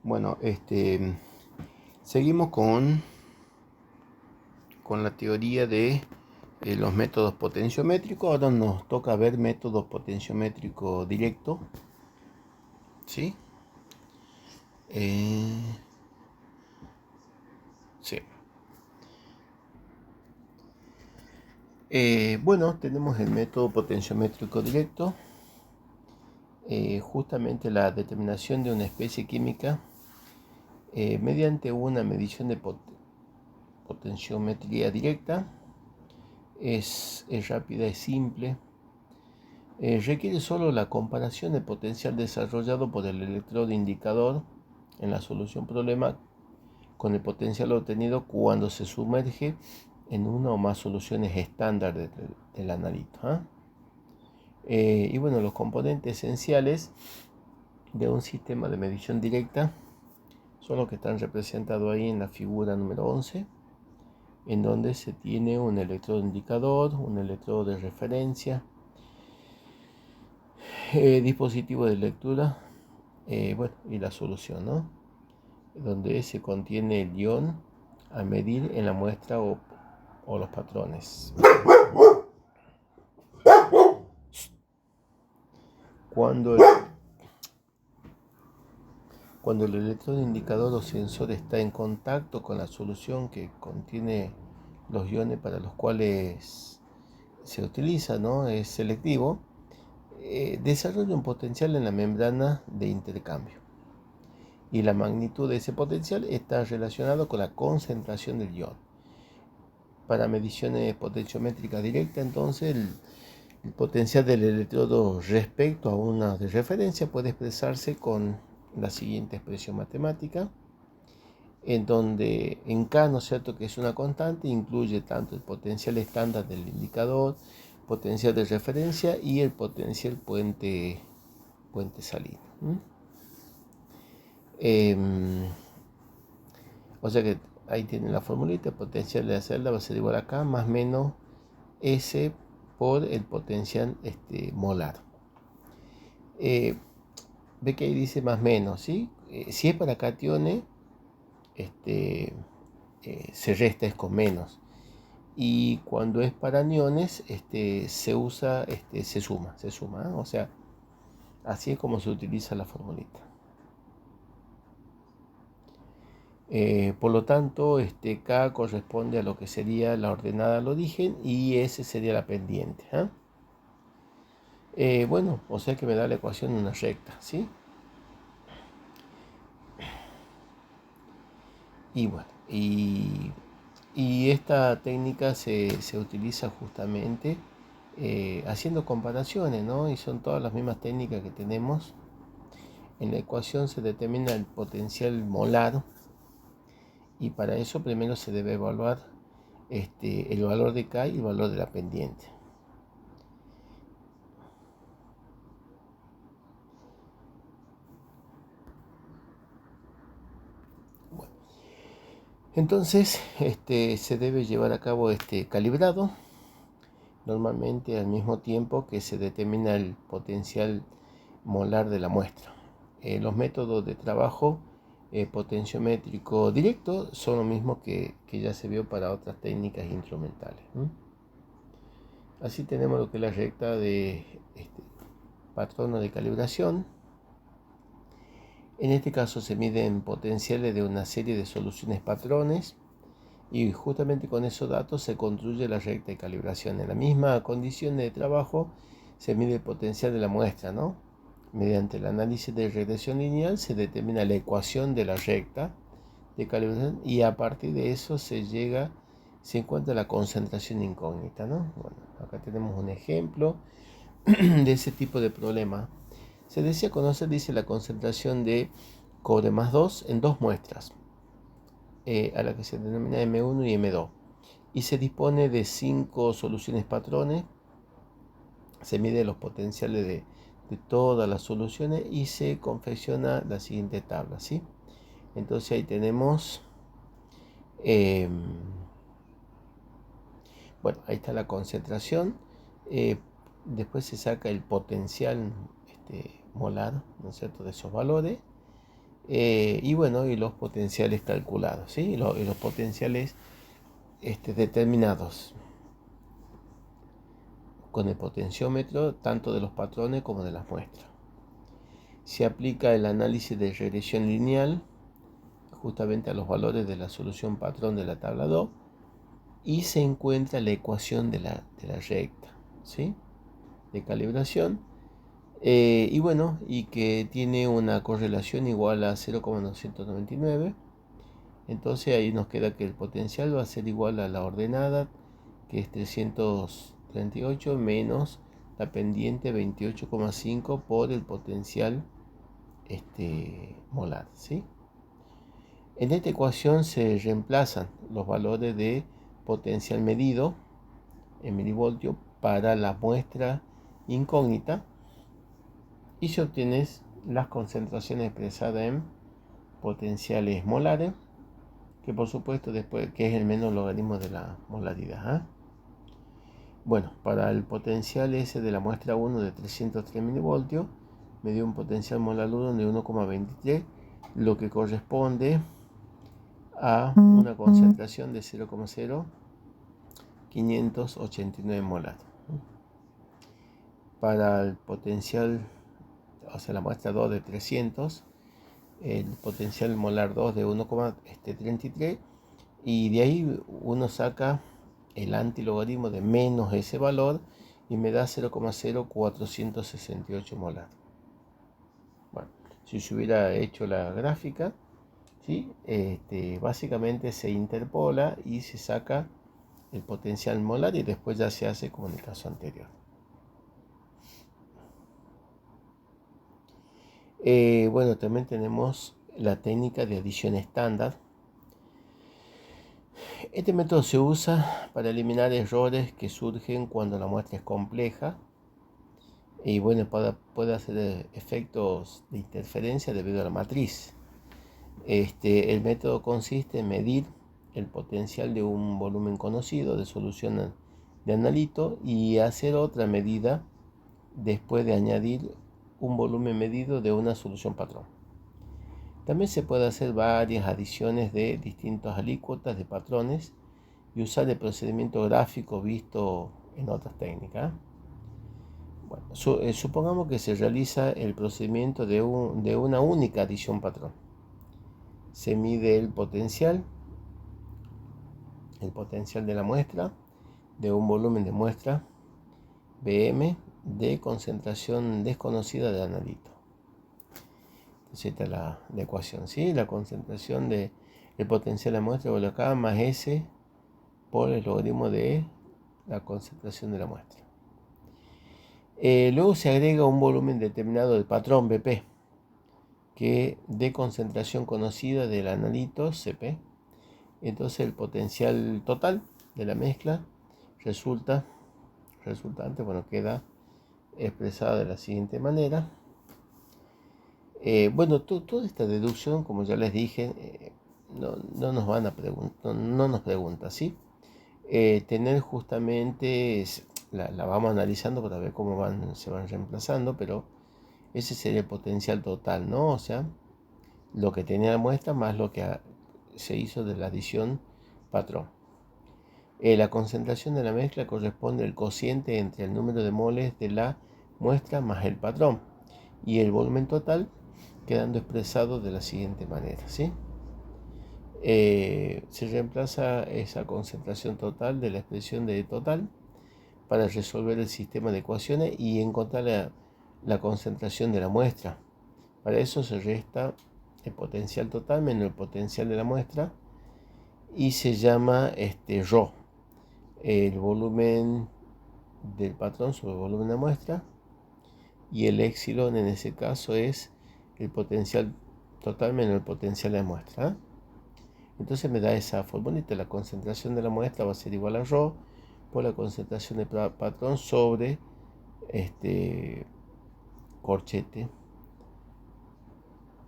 Bueno, seguimos con la teoría de los métodos potenciométricos. Ahora nos toca ver métodos potenciométricos directos, ¿sí? Eh, sí. Bueno, tenemos el método potenciométrico directo, justamente la determinación de una especie química mediante una medición de potenciometría directa. Es rápida, es simple. Requiere solo la comparación del potencial desarrollado por el electrodo indicador en la solución problema con el potencial obtenido cuando se sumerge en una o más soluciones estándar del analito. Y bueno, los componentes esenciales de un sistema de medición directa son los que están representados ahí en la figura número 11, en donde se tiene un electrodo indicador, un electrodo de referencia, dispositivo de lectura, bueno, y la solución, ¿no? Donde se contiene el ion a medir en la muestra o los patrones. Cuando el, cuando el electrodo indicador o sensor está en contacto con la solución que contiene los iones para los cuales se utiliza, ¿no? Es selectivo, desarrolla un potencial en la membrana de intercambio. Y la magnitud de ese potencial está relacionado con la concentración del ion. Para mediciones potenciométricas directas, entonces, el potencial del electrodo respecto a una de referencia puede expresarse con la siguiente expresión matemática, en donde en K, ¿no es cierto?, que es una constante, incluye tanto el potencial estándar del indicador, potencial de referencia y el potencial puente salino. O sea que ahí tienen la formulita: potencial de la celda va a ser igual a K más menos S por el potencial molar. Ve que ahí dice más menos, ¿sí? Si es para cationes, se resta, es con menos. Y cuando es para aniones, se usa, se suma, ¿eh? O sea, así es como se utiliza la formulita. Por lo tanto, K corresponde a lo que sería la ordenada al origen y S sería la pendiente. Bueno, o sea que me da la ecuación en una recta, ¿sí? Y bueno, y esta técnica se utiliza justamente haciendo comparaciones, ¿no? Y son todas las mismas técnicas que tenemos. En la ecuación se determina el potencial molar y para eso primero se debe evaluar el valor de K y el valor de la pendiente. Bueno, entonces se debe llevar a cabo este calibrado, normalmente al mismo tiempo que se determina el potencial molar de la muestra. Los métodos de trabajo potenciométrico directo son lo mismo que ya se vio para otras técnicas instrumentales. Así tenemos lo que es la recta de patrono de calibración. En este caso se miden potenciales de una serie de soluciones patrones y justamente con esos datos se construye la recta de calibración. En la misma condición de trabajo se mide el potencial de la muestra, ¿no? Mediante el análisis de regresión lineal se determina la ecuación de la recta de calibración y a partir de eso se encuentra la concentración incógnita, ¿no? Bueno, acá tenemos un ejemplo de ese tipo de problema. Se desea conocer, dice, la concentración de cobre más 2 en dos muestras, a la que se denomina M1 y M2. Y se dispone de 5 soluciones patrones. Se mide los potenciales de todas las soluciones y se confecciona la siguiente tabla, ¿sí? Entonces ahí tenemos, bueno, ahí está la concentración. Después se saca el potencial molar, ¿no es cierto?, de esos valores. Y bueno, y los potenciales calculados, ¿sí? Y los potenciales determinados con el potenciómetro tanto de los patrones como de las muestras. Se aplica el análisis de regresión lineal justamente a los valores de la solución patrón de la tabla 2 y se encuentra la ecuación de la recta, ¿sí? De calibración. Y bueno, y que tiene una correlación igual a 0,999. Entonces ahí nos queda que el potencial va a ser igual a la ordenada, que es 338 menos la pendiente 28,5 por el potencial molar, ¿sí? En esta ecuación se reemplazan los valores de potencial medido en milivoltio para la muestra incógnita y se obtienen las concentraciones expresadas en potenciales molares, que por supuesto después que es el menor logaritmo de la molaridad, ¿eh? Bueno, para el potencial S de la muestra 1 de 303 milivoltios me dio un potencial molar 1 de 1,23, lo que corresponde a una concentración de 0,0589 molar. Para el potencial, o sea, la muestra 2 de 300, el potencial molar 2 de 1,33, y de ahí uno saca el antilogaritmo de menos ese valor y me da 0,0468 molar. Bueno, si se hubiera hecho la gráfica, ¿sí? Básicamente se interpola y se saca el potencial molar y después ya se hace como en el caso anterior. Bueno, también tenemos la técnica de adición estándar. Este método se usa para eliminar errores que surgen cuando la muestra es compleja y bueno, puede hacer efectos de interferencia debido a la matriz. El método consiste en medir el potencial de un volumen conocido de solución de analito y hacer otra medida después de añadir un volumen medido de una solución patrón. También se puede hacer varias adiciones de distintas alícuotas de patrones y usar el procedimiento gráfico visto en otras técnicas. Bueno, supongamos que se realiza el procedimiento de una única adición patrón. Se mide el potencial de la muestra de un volumen de muestra Bm de concentración desconocida de analito. Entonces esta es la ecuación, ¿sí? La concentración del potencial de la muestra igual a K más S por el logaritmo de la concentración de la muestra. Luego se agrega un volumen determinado del patrón BP, que de concentración conocida del analito CP. Entonces el potencial total de la mezcla resultante, bueno, queda expresado de la siguiente manera. Bueno, toda esta deducción, como ya les dije, no nos van a preguntar, no nos pregunta, ¿sí? Tener justamente, la vamos analizando para ver cómo se van reemplazando, pero ese sería el potencial total, ¿no? O sea, lo que tenía la muestra más lo que se hizo de la adición patrón. La concentración de la mezcla corresponde al cociente entre el número de moles de la muestra más el patrón y el volumen total, quedando expresado de la siguiente manera, ¿sí? Se reemplaza esa concentración total de la expresión de total para resolver el sistema de ecuaciones y encontrar la concentración de la muestra. Para eso se resta el potencial total menos el potencial de la muestra y se llama ρ, el volumen del patrón sobre el volumen de la muestra, y el épsilon en ese caso es el potencial total menos el potencial de la muestra, ¿eh? Entonces me da esa formulita: la concentración de la muestra va a ser igual a ρ por la concentración del patrón sobre corchete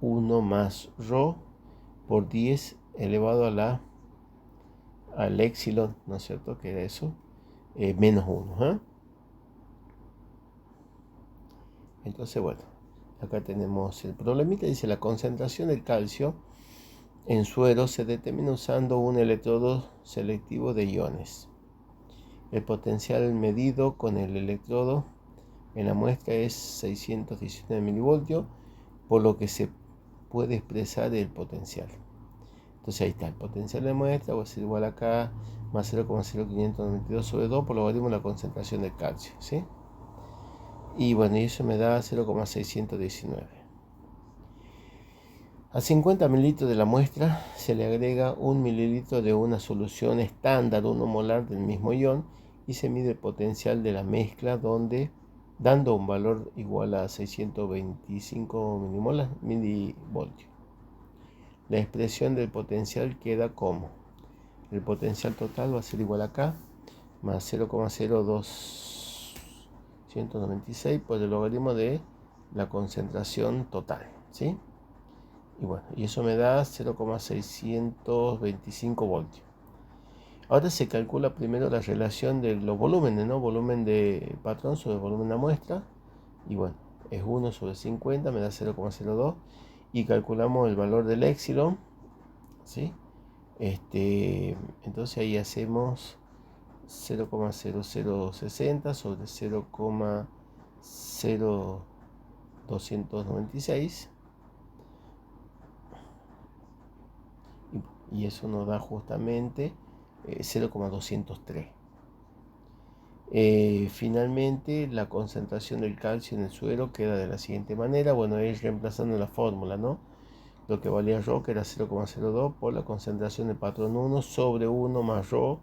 1 más ρ por 10 elevado al épsilon, ¿no es cierto? Que era eso, menos 1, ¿eh? Entonces, bueno, Acá tenemos el problemita, dice la concentración del calcio en suero se determina usando un electrodo selectivo de iones. El potencial medido con el electrodo en la muestra es 619 milivoltios, por lo que se puede expresar el potencial. Entonces ahí está, el potencial de muestra va a ser igual acá, más 0,0592 sobre 2 por logaritmo de la concentración del calcio, ¿sí? Y bueno, y eso me da 0,619. A 50 mililitros de la muestra se le agrega 1 mililitro de una solución estándar 1 molar del mismo ion y se mide el potencial de la mezcla dando un valor igual a 625 milivoltios. La expresión del potencial queda como el potencial total va a ser igual acá más 0,0296 por el logaritmo de la concentración total, ¿sí? Y bueno, y eso me da 0,625 voltios. Ahora se calcula primero la relación de los volúmenes, ¿no? Volumen de patrón sobre volumen de muestra. Y bueno, es 1 sobre 50, me da 0,02. Y calculamos el valor del épsilon, ¿sí? Entonces ahí hacemos 0,0060 sobre 0,0296. Y eso nos da justamente 0,203. Finalmente, la concentración del calcio en el suero queda de la siguiente manera. Bueno, es reemplazando la fórmula, ¿no? Lo que valía ρ, que era 0,02 por la concentración del patrón 1 sobre 1 más ρ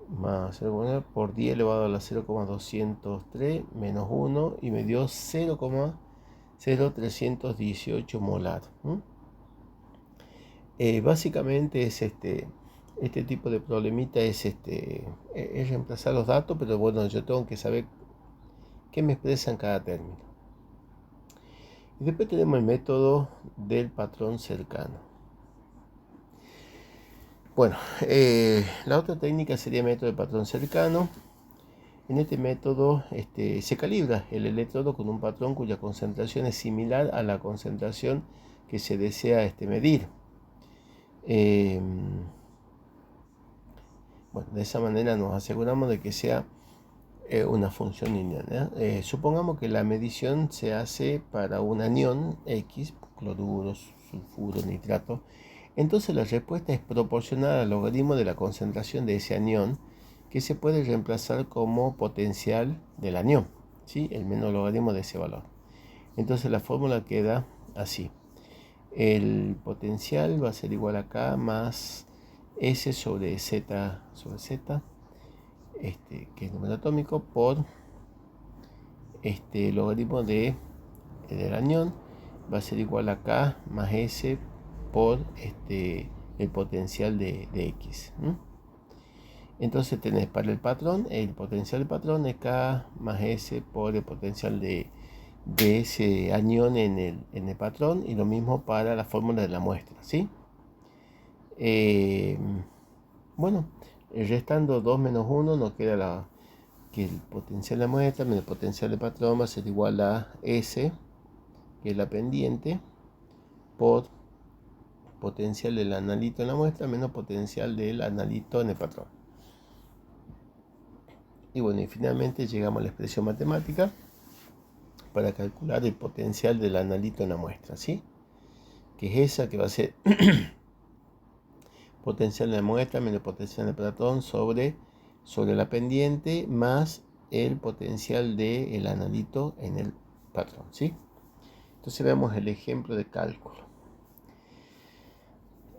más 0,9 por 10 elevado a la 0,203 menos 1 y me dio 0,0318 molar. Básicamente es este tipo de problemita es reemplazar los datos, pero bueno, yo tengo que saber qué me expresan cada término. Y después tenemos el método del patrón cercano. Bueno, la otra técnica sería el método del patrón cercano. En este método se calibra el electrodo con un patrón cuya concentración es similar a la concentración que se desea medir. Bueno, de esa manera nos aseguramos de que sea una función lineal. Supongamos que la medición se hace para un anión X, cloruro, sulfuro, nitrato. Entonces la respuesta es proporcional al logaritmo de la concentración de ese anión, que se puede reemplazar como potencial del anión, ¿sí? El menor logaritmo de ese valor. Entonces la fórmula queda así. El potencial va a ser igual acá más S sobre Z que es el número atómico, por logaritmo del anión, va a ser igual a K más S por el potencial de X. Entonces tenés para el patrón, el potencial del patrón es K más S por el potencial de ese anión en el patrón, y lo mismo para la fórmula de la muestra, ¿sí? Bueno, restando 2 menos 1 nos queda que el potencial de la muestra menos el potencial del patrón va a ser igual a S, que es la pendiente, por potencial del analito en la muestra menos potencial del analito en el patrón. Y bueno, y finalmente llegamos a la expresión matemática para calcular el potencial del analito en la muestra, ¿sí? Que es esa, que va a ser potencial de la muestra menos potencial del patrón sobre la pendiente más el potencial del analito en el patrón, ¿sí? Entonces veamos el ejemplo de cálculo.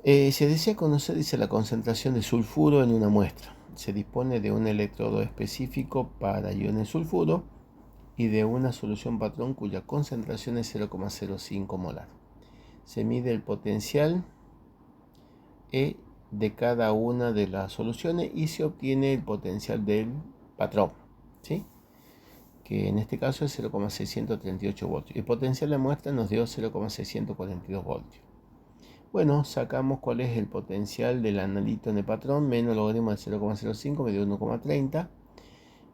Se desea conocer, dice, la concentración de sulfuro en una muestra. Se dispone de un electrodo específico para iones sulfuro y de una solución patrón cuya concentración es 0,05 molar. Se mide el potencial E de cada una de las soluciones y se obtiene el potencial del patrón, ¿sí? Que en este caso es 0,638 voltios. El potencial de muestra nos dio 0,642 voltios. Bueno, sacamos cuál es el potencial del analito en el patrón, menos el logaritmo de 0,05, me dio 1,30.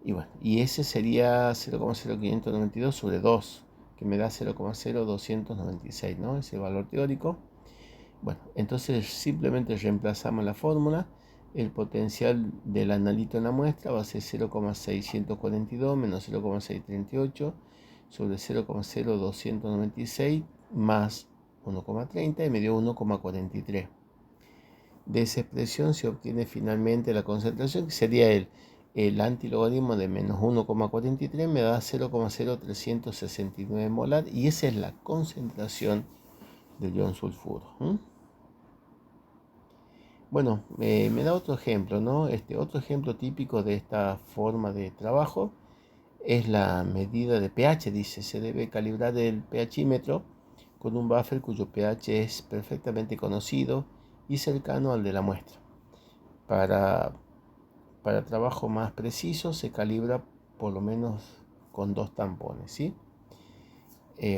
Y bueno, y ese sería 0,0592 sobre 2, que me da 0,0296, ¿no? Ese valor teórico. Bueno, entonces simplemente reemplazamos la fórmula. El potencial del analito en la muestra va a ser 0,642 menos 0,638 sobre 0,0296 más 1,30 y me dio 1,43. De esa expresión se obtiene finalmente la concentración, que sería el antilogaritmo de menos 1,43, me da 0,0369 molar, y esa es la concentración del ion sulfuro. Bueno, me da otro ejemplo, ¿no? Otro ejemplo típico de esta forma de trabajo es la medida de pH. Dice, se debe calibrar el pHímetro con un buffer cuyo pH es perfectamente conocido y cercano al de la muestra. Para trabajo más preciso se calibra por lo menos con 2 tampones, ¿sí?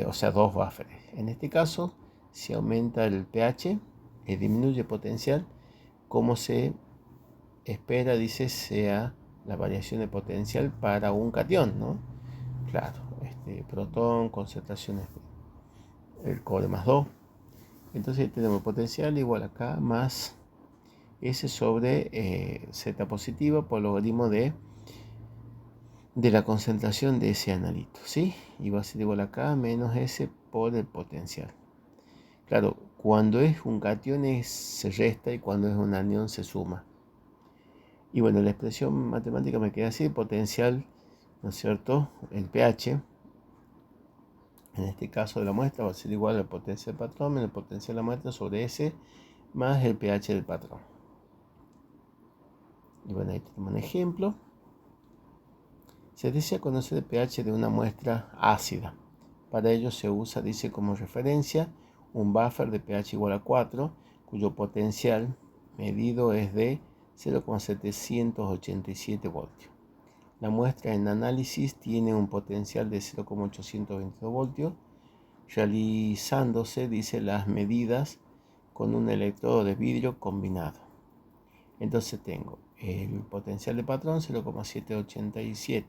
O sea, 2 buffers. En este caso, si aumenta el pH, disminuye el potencial, como se espera, dice, sea la variación de potencial para un catión, ¿no? Claro, protón, concentraciones el cobre más 2. Entonces tenemos potencial igual acá más S sobre Z positiva por logaritmo de la concentración de ese analito, ¿sí? Y va a ser igual acá menos S por el potencial. Claro, cuando es un catión se resta y cuando es un anión se suma. Y bueno, la expresión matemática me queda así: potencial, ¿no es cierto? El pH, en este caso de la muestra, va a ser igual al potencial del patrón menos el potencial de la muestra sobre S más el pH del patrón. Y bueno, ahí tenemos un ejemplo. Se desea conocer el pH de una muestra ácida. Para ello se usa, dice, como referencia un buffer de pH igual a 4, cuyo potencial medido es de 0,787 voltios. La muestra en análisis tiene un potencial de 0,822 voltios, realizándose, dice, las medidas con un electrodo de vidrio combinado. Entonces tengo el potencial de patrón 0,787,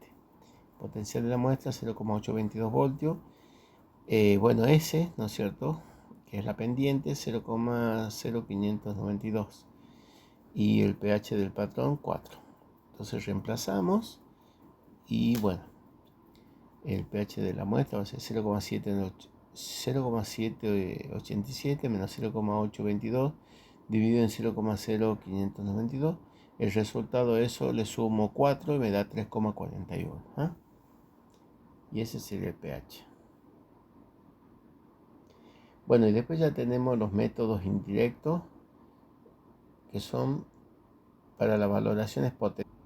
potencial de la muestra 0,822 voltios, bueno, S, ¿no es cierto?, que es la pendiente, 0,0592, y el pH del patrón 4. Entonces reemplazamos y bueno, el pH de la muestra va a ser 0,787 menos 0,822 dividido en 0,0592. El resultado de eso le sumo 4 y me da 3,41. Y ese sería el pH. Bueno, y después ya tenemos los métodos indirectos, que son para las valoraciones potenciales.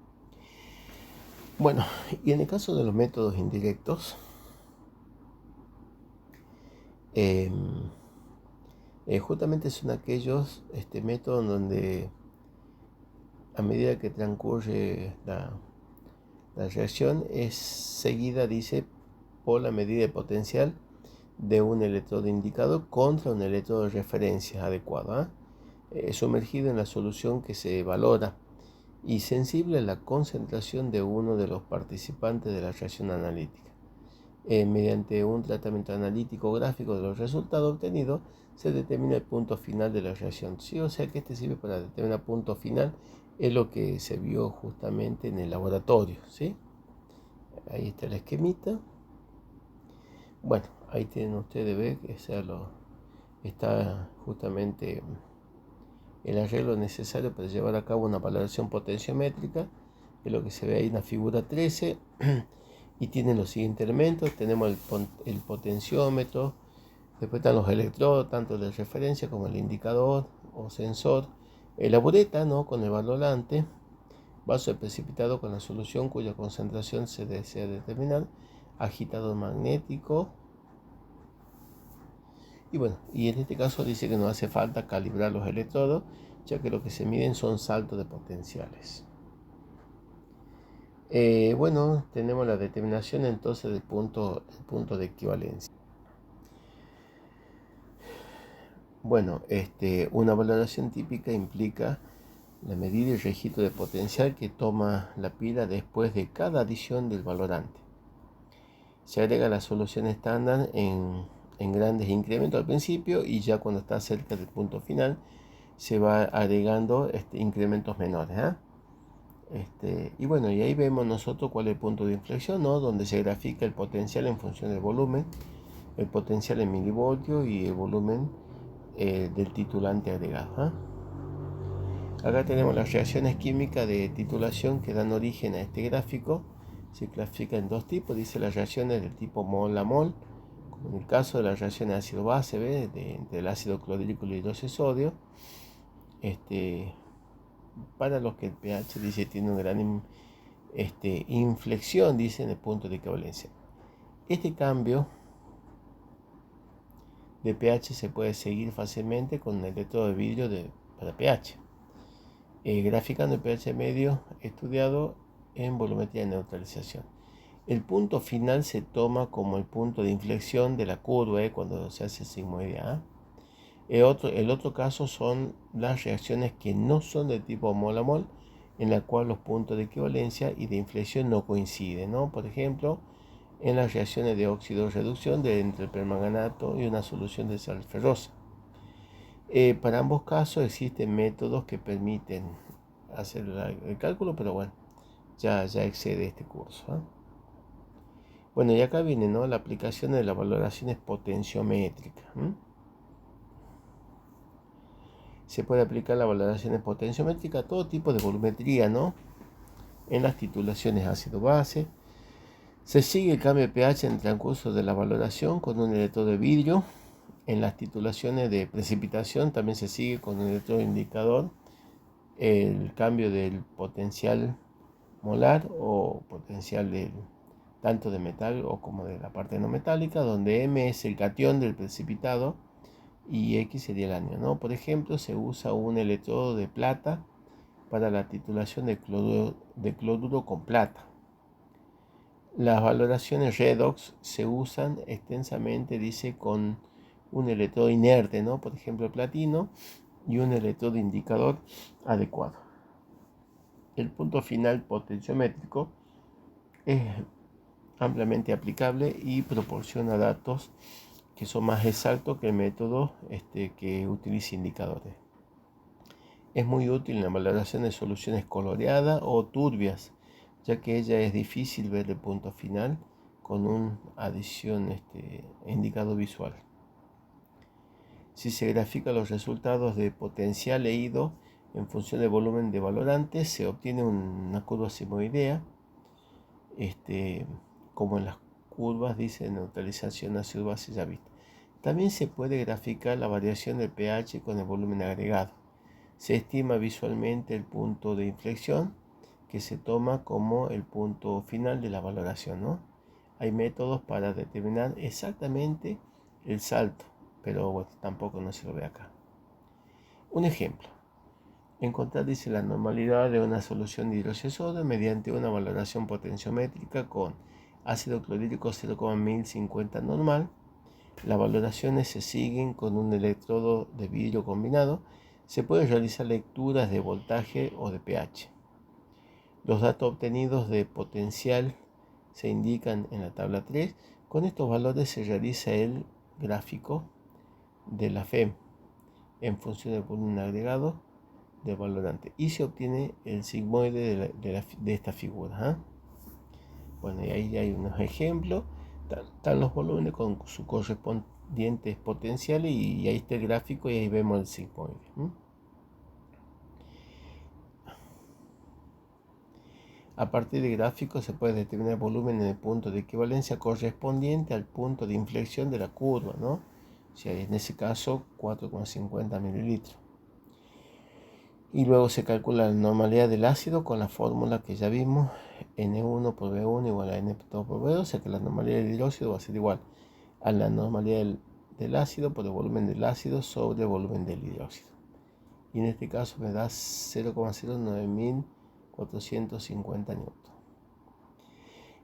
Bueno, y en el caso de los métodos indirectos, justamente son aquellos métodos donde a medida que transcurre la reacción es seguida, dice, por la medida de potencial de un electrodo indicado contra un electrodo de referencia adecuado, sumergido en la solución que se valora y sensible a la concentración de uno de los participantes de la reacción analítica. Mediante un tratamiento analítico gráfico de los resultados obtenidos se determina el punto final de la reacción. Sí, o sea que sirve para determinar punto final, es lo que se vio justamente en el laboratorio, ¿sí? Ahí está el esquemita. Bueno, ahí tienen ustedes, ver que está justamente el arreglo necesario para llevar a cabo una valoración potenciométrica, que es lo que se ve ahí en la figura 13, y tiene los siguientes elementos. Tenemos el potenciómetro, después están los electrodos, tanto de referencia como el indicador o sensor, la bureta, ¿no?, con el valorante, vaso de precipitado con la solución cuya concentración se desea determinar, agitador magnético. Y bueno, y en este caso dice que no hace falta calibrar los electrodos, ya que lo que se miden son saltos de potenciales. Bueno, tenemos la determinación entonces del punto de equivalencia. Bueno, una valoración típica implica la medida y registro de potencial que toma la pila después de cada adición del valorante. Se agrega la solución estándar en grandes incrementos al principio y ya cuando está cerca del punto final se va agregando incrementos menores. Y bueno, y ahí vemos nosotros cuál es el punto de inflexión, ¿no? Donde se grafica el potencial en función del volumen, el potencial en milivoltios y el volumen del titulante agregado. Acá tenemos las reacciones químicas de titulación que dan origen a este gráfico. Se clasifica en dos tipos, dice las reacciones del tipo mol a mol, como en el caso de las reacciones ácido-base, entre el ácido clorhídrico y el hidróxido de sodio. Para los que el pH dice tiene una gran inflexión, dice en el punto de equivalencia. Este cambio de pH se puede seguir fácilmente con un electrodo de vidrio para pH. Graficando el pH medio estudiado en volumetría de neutralización. El punto final se toma como el punto de inflexión de la curva cuando se hace sigmoide A. El otro caso son las reacciones que no son de tipo mol a mol, en la cual los puntos de equivalencia y de inflexión no coinciden, ¿no? Por ejemplo, en las reacciones de óxido-reducción entre el permanganato y una solución de sal ferrosa. Para ambos casos existen métodos que permiten hacer el cálculo, pero bueno, ya excede este curso. Bueno, y acá viene, ¿no?, la aplicación de las valoraciones potenciométricas. Se puede aplicar las valoraciones potenciométricas a todo tipo de volumetría, ¿no? En las titulaciones ácido-base. Se sigue el cambio de pH en el transcurso de la valoración con un electrodo de vidrio. En las titulaciones de precipitación también se sigue con un electrodo indicador el cambio del potencial molar o potencial tanto de metal o como de la parte no metálica, donde M es el catión del precipitado y X sería el anión, ¿no? Por ejemplo, se usa un electrodo de plata para la titulación de cloruro con plata. Las valoraciones redox se usan extensamente, dice, con un electrodo inerte, ¿no? Por ejemplo, platino, y un electrodo indicador adecuado. El punto final potenciométrico es ampliamente aplicable y proporciona datos que son más exactos que el método que utiliza indicadores. Es muy útil en la valoración de soluciones coloreadas o turbias, ya que ella es difícil ver el punto final con una adición indicador visual. Si se grafican los resultados de potencial leído en función del volumen de valorante, se obtiene una curva simoidea, como en las curvas dice neutralización ácido-base ya vista. También se puede graficar la variación del pH con el volumen agregado. Se estima visualmente el punto de inflexión, que se toma como el punto final de la valoración, ¿no? Hay métodos para determinar exactamente el salto, pero bueno, tampoco no se lo ve acá. Un ejemplo. Encontrar, dice, la normalidad de una solución de hidróxido de sodio mediante una valoración potenciométrica con ácido clorhídrico 0,1050 normal. Las valoraciones se siguen con un electrodo de vidrio combinado. Se pueden realizar lecturas de voltaje o de pH. Los datos obtenidos de potencial se indican en la tabla 3. Con estos valores se realiza el gráfico de la FEM en función del volumen agregado del valorante y se obtiene el sigmoide de esta figura. Bueno, y ahí hay unos ejemplos. Están los volúmenes con sus correspondientes potenciales y ahí está el gráfico y ahí vemos el sigmoide. A partir del gráfico se puede determinar el volumen en el punto de equivalencia correspondiente al punto de inflexión de la curva, ¿no? O sea, en ese caso 4,50 mililitros. Y luego se calcula la normalidad del ácido con la fórmula que ya vimos, N1 por V1 igual a N2 por V2, o sea que la normalidad del hidróxido va a ser igual a la normalidad del ácido por el volumen del ácido sobre el volumen del hidróxido. Y en este caso me da 0,09450 newton.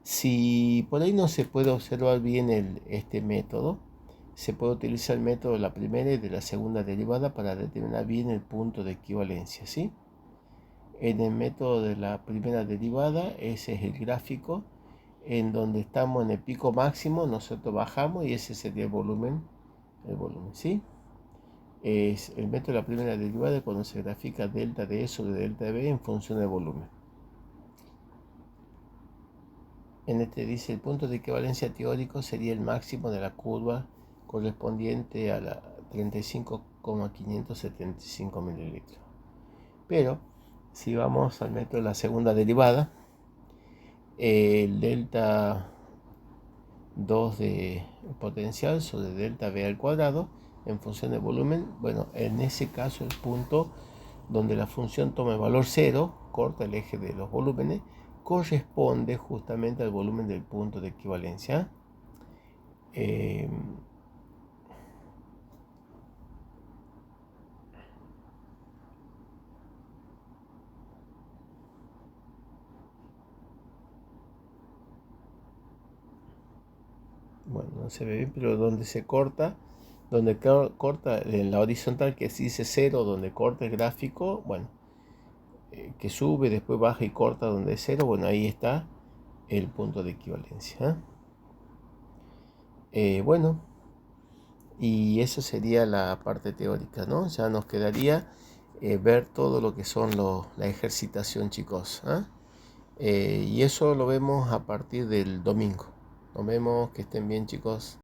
Si por ahí no se puede observar bien este método, se puede utilizar el método de la primera y de la segunda derivada para determinar bien el punto de equivalencia, ¿sí? En el método de la primera derivada, ese es el gráfico en donde estamos en el pico máximo, nosotros bajamos y ese sería el volumen, ¿sí? Es el método de la primera derivada cuando se grafica delta de E sobre delta de B en función del volumen. En este dice el punto de equivalencia teórico sería el máximo de la curva correspondiente a la 35,575 mililitros. Pero si vamos al método de la segunda derivada, el delta 2 de potencial sobre delta V al cuadrado en función del volumen, bueno, en ese caso el punto donde la función toma el valor 0, corta el eje de los volúmenes, corresponde justamente al volumen del punto de equivalencia. Bueno, no se ve bien, pero donde se corta, corta en la horizontal que se dice 0, donde corta el gráfico, bueno, que sube, después baja y corta donde es 0, bueno, ahí está el punto de equivalencia. Bueno, y eso sería la parte teórica, ¿no? Ya nos quedaría ver todo lo que son la ejercitación, chicos. Y eso lo vemos a partir del domingo. Nos vemos, que estén bien, chicos.